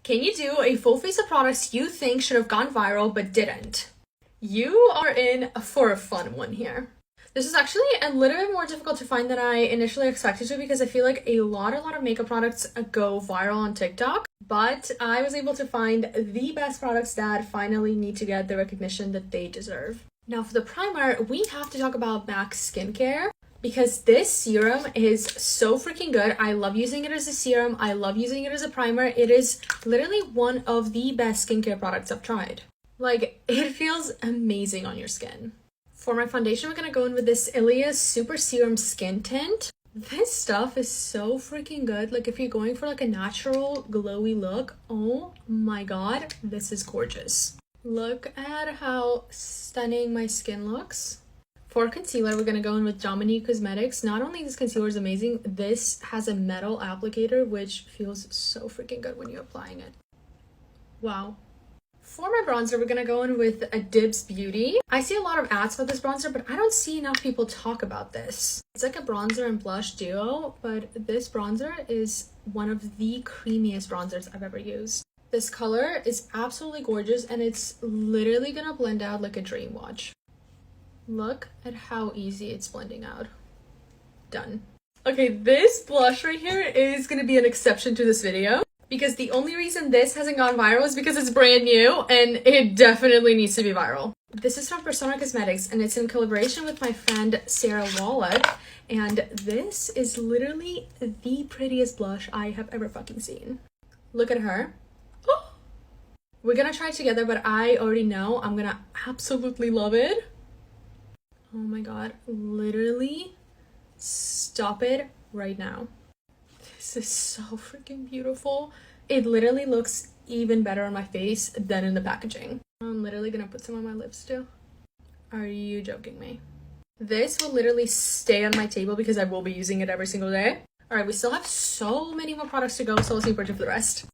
Can you do a full face of products you think should have gone viral but didn't? You are in for a fun one here. This is actually a little bit more difficult to find than I initially expected to because I feel like a lot of makeup products go viral on TikTok, but I was able to find the best products that finally need to get the recognition that they deserve. Now for the primer, we have to talk about MAC Skincare because this serum is so freaking good. I love using it as a serum. I love using it as a primer. It is literally one of the best skincare products I've tried. Like, it feels amazing on your skin. For my foundation, we're gonna go in with this Ilias Super Serum Skin Tint. This stuff is so freaking good. Like, if you're going for like a natural glowy look, oh my god, this is gorgeous. Look at how stunning my skin looks. For concealer, we're gonna go in with Dominique Cosmetics. Not only this concealer is amazing, this has a metal applicator, which feels so freaking good when you're applying it. Wow. For my bronzer, we're gonna go in with a Dibs Beauty. I see a lot of ads for this bronzer, but I don't see enough people talk about this. It's like a bronzer and blush duo, but this bronzer is one of the creamiest bronzers I've ever used. This color is absolutely gorgeous, and it's literally gonna blend out like a dream watch. Look at how easy it's blending out. Done. Okay, this blush right here is gonna be an exception to this video because the only reason this hasn't gone viral is because it's brand new and it definitely needs to be viral. This is from Persona Cosmetics and it's in collaboration with my friend Sarah Wallach, and this is literally the prettiest blush I have ever fucking seen. Look at her. Oh! We're gonna try it together, but I already know I'm gonna absolutely love it. Oh my god, literally stop it right now. This is so freaking beautiful. It literally looks even better on my face than in the packaging. I'm literally gonna put some on my lips too. Are you joking me? This will literally stay on my table because I will be using it every single day. All right, we still have so many more products to go, so let's see for the rest.